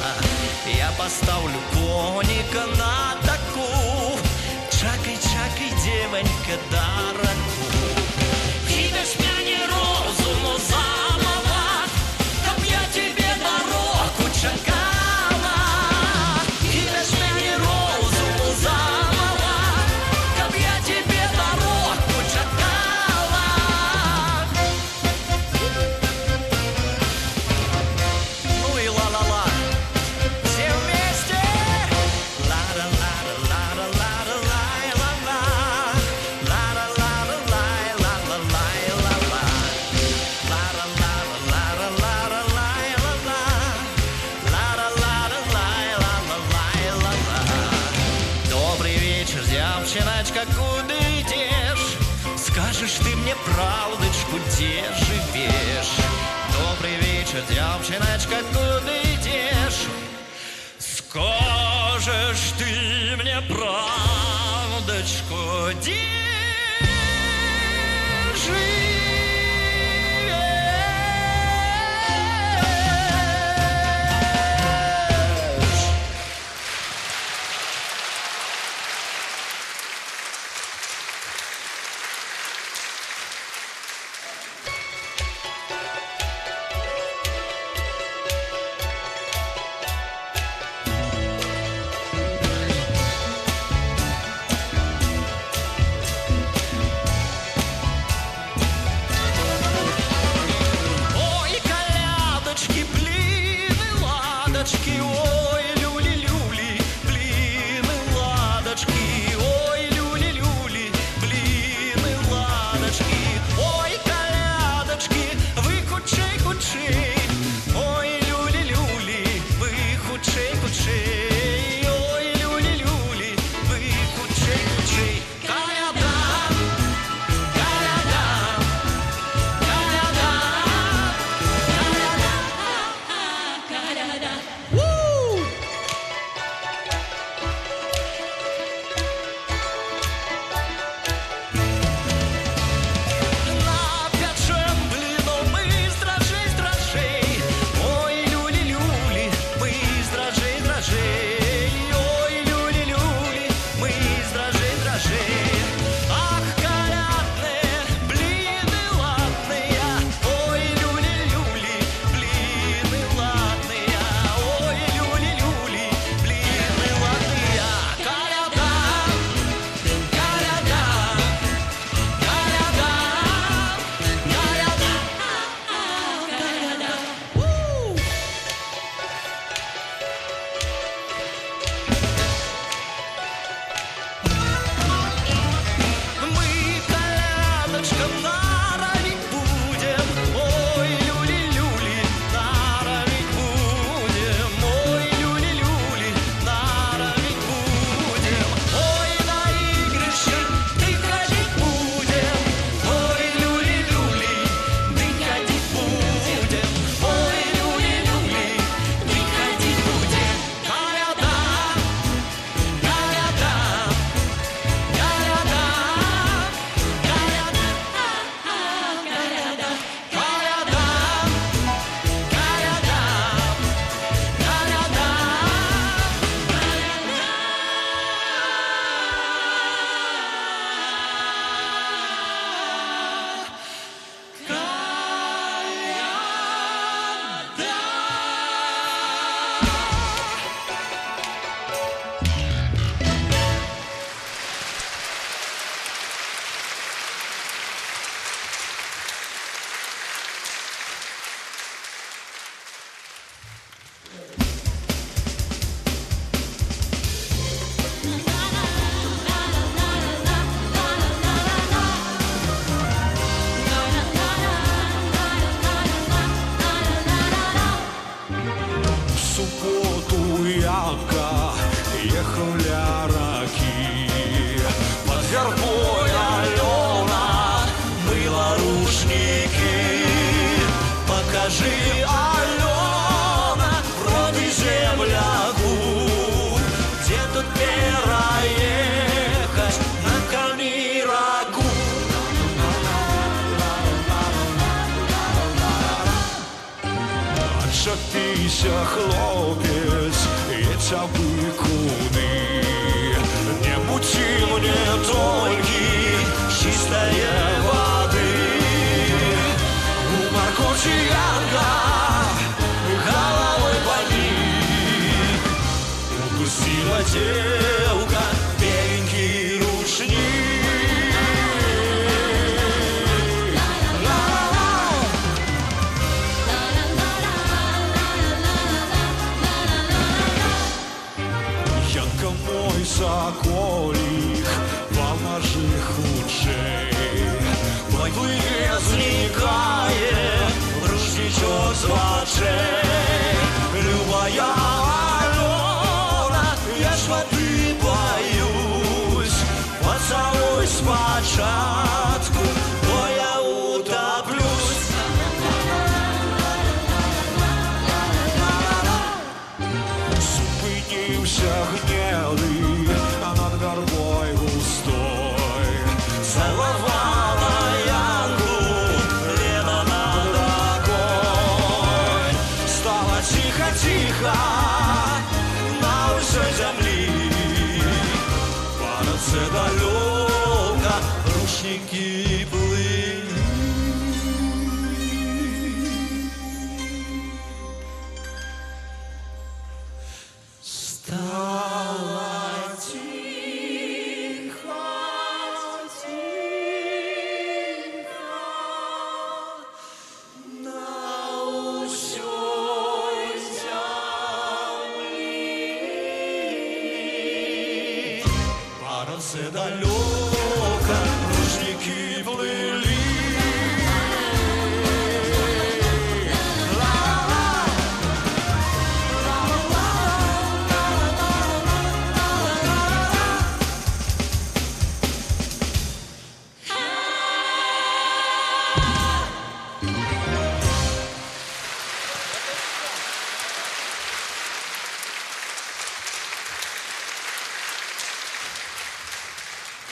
Я поставлю коника на таку, чакай, чакай, девонька, дорогу. Видишь меня не розуму замала, чтоб я тебе дорогу чакала. Видишь меня не розуму замала, чтоб я тебе дорогу чакала. Ну и ла-ла-ла, все вместе. Ла-ла-ла-ла-ла-ла-ла-ла-ла. Ла-ла-ла-ла-ла-ла-ла-ла-ла. Ла-ла-ла-ла-ла-ла-ла-ла. Добрый вечер, девчоночка, куда идешь? Скажешь ты мне правдочку, где живешь? Добрый вечер, девчоночка, куда идешь? Скажешь ты мне правдочку, где живешь? земля раки. Под вербой Алена мыла рушники. Покажи, Алена, вроде земляку, где тут переехать на Калмираку. Отшатися, хлопец, эти быкуны. Не мути мне только чистой воды. У Маркучиянка головой побит. Упустила девка беленький рушник. Янка мой соколик, волна же худшей. Мой возникает рушничок с вашей. Любая Алена, я ж воды боюсь. Поцелуй спочатку, то я утоплюсь. Зупинився гнилый над горбой густой. Целовала Янку лето над огонь. Стало тихо-тихо на усей земли. Падаться далеко рушники плыли. Стало тихо, тихо на усей земли. Падаться далеко рушники плыли.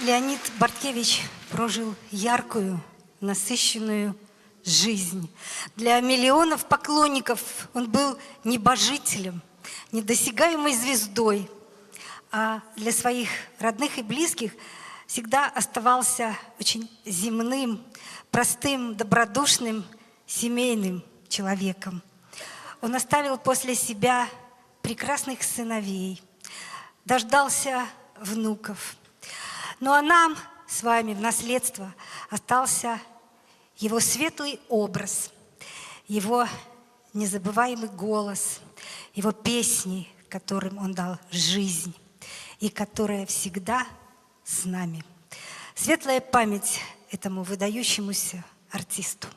Леонид Барткевич прожил яркую, насыщенную жизнь. Для миллионов поклонников он был небожителем, недосягаемой звездой, а для своих родных и близких всегда оставался очень земным, простым, добродушным, семейным человеком. Он оставил после себя прекрасных сыновей, дождался внуков. Ну а нам с вами в наследство остался его светлый образ, его незабываемый голос, его песни, которым он дал жизнь и которая всегда с нами. Светлая память этому выдающемуся артисту.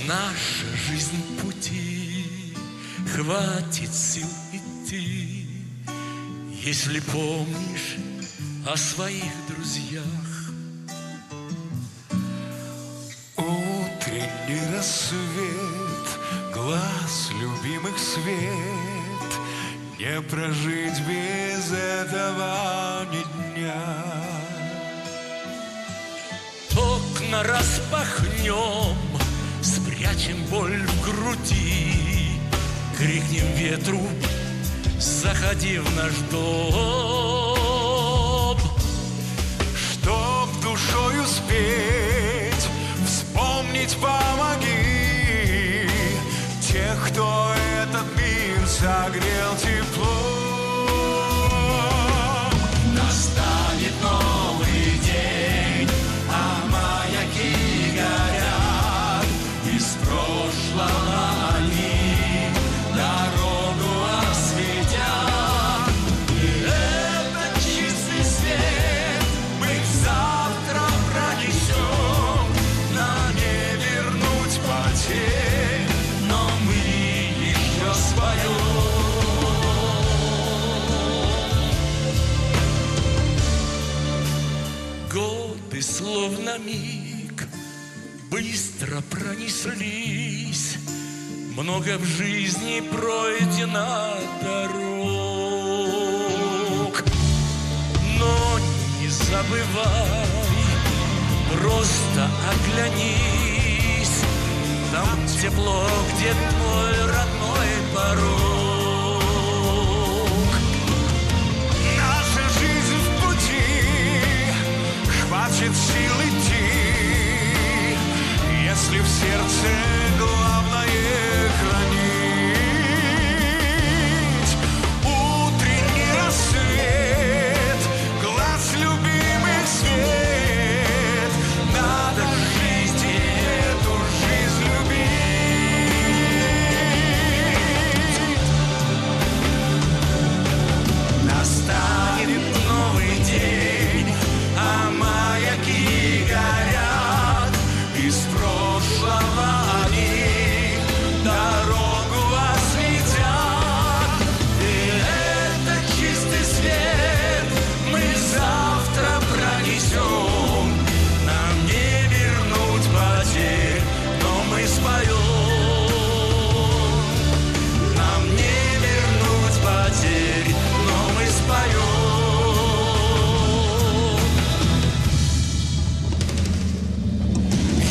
Наша жизнь пути, хватит сил идти, если помнишь о своих друзьях. Утренний рассвет, глаз любимых свет, не прожить без этого ни дня. Окна распахнем, спрячем боль в груди, крикнем ветру: заходи в наш дом. Чтоб душой успеть, вспомнить помоги тех, кто этот мир согрел теплом. Настанет новый день, Годы словно миг быстро пронеслись, много в жизни пройдено дорог. Но не забывай, просто оглянись, там тепло, где твой родной порог. Наша жизнь в пути, хватит сил идти, если в сердце главное хранить. Утренний рассвет, глаз любимых свет, надо жить и эту жизнь любить. Настанет новый день, а маяки горят, из прошлого они дорогу осветят. И это чистый свет мы завтра пронесем. Нам не вернуть потерь, но мы споем. Нам не вернуть потерь, но мы споем.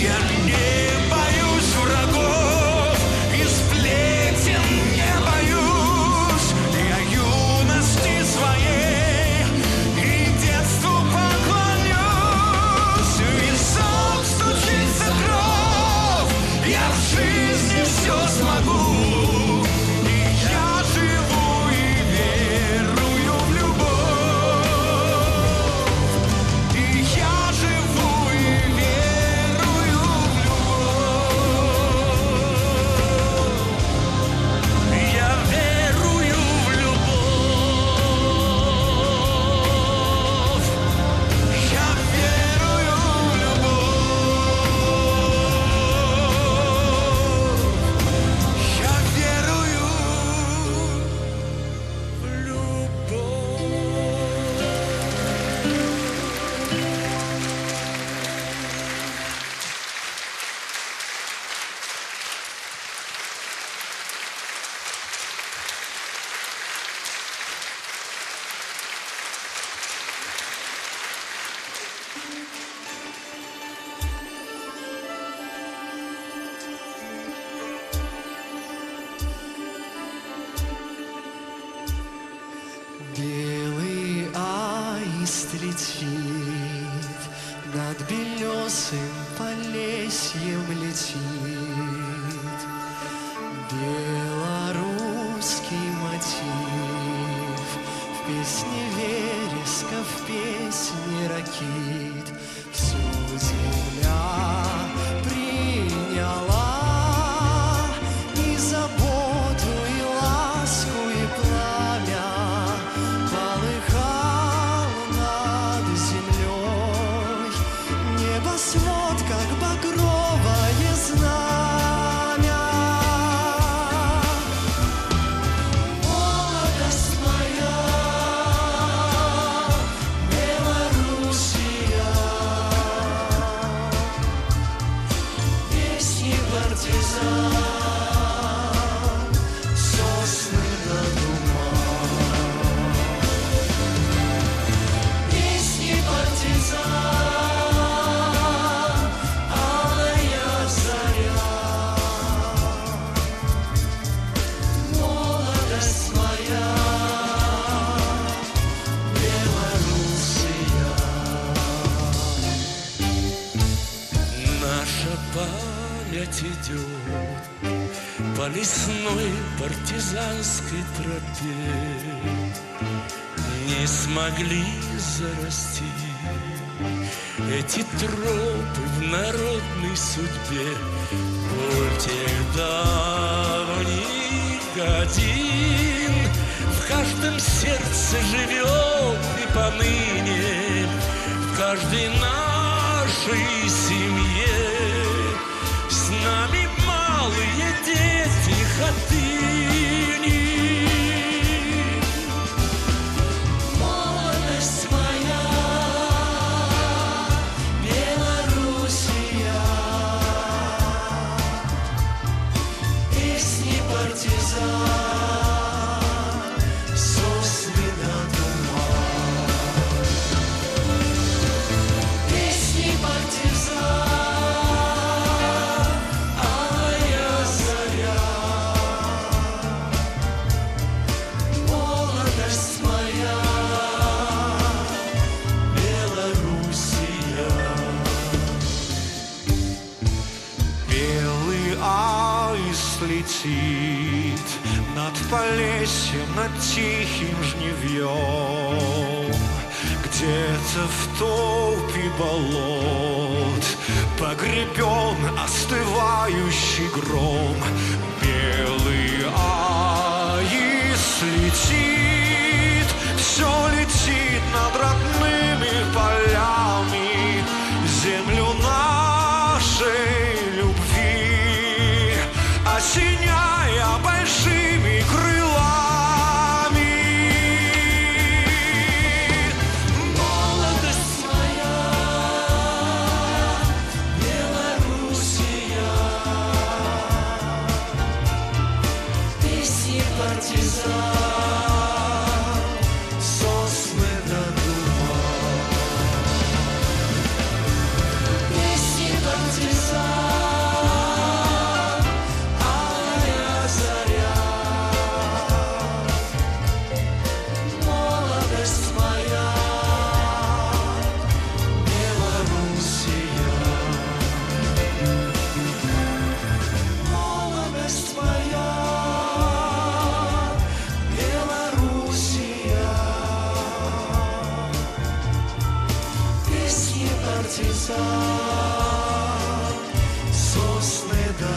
Я не боюсь врагов, и сплетен не боюсь. Я юности своей и детству поклонюсь. В висок стучится кровь, я в жизни все смогу. И я живу и верую в любовь. И я живу и верую в любовь. Я верую в любовь. Я верую в любовь. Я верую в Белый аист летит, над белесым полесьем летит. Белорусский мотив в песне вереска, в песне ракит. Всю земля приняла и заботу, и ласку, и пламя. Полыхал над землей небосвод, как багровое знамя. Молодость моя, Белоруссия, песни партизан, сосны до туман. Песни партизан, алая заря. Молодость моя, Белоруссия. Наша память идет по лесной партизанской тропе. Не смогли зарасти эти тропы в народной судьбе. Боль тех давних годин в каждом сердце живет и поныне, в каждой нашей семье. С нами малые дети хатыни. Молодость моя, летит над Полесьем, над тихим жнивьем. Где-то в топе болот погребен остывающий гром. Белый аист летит, все летит над родными полями, землю нашей любви осеняя большими крылами. Молодость моя, Белоруссия, песни партизан, сосны до дума. Песни партизан, алая заря. Молодость моя, Белоруссия. Молодость моя, Белоруссия. Песни партизан, сосны до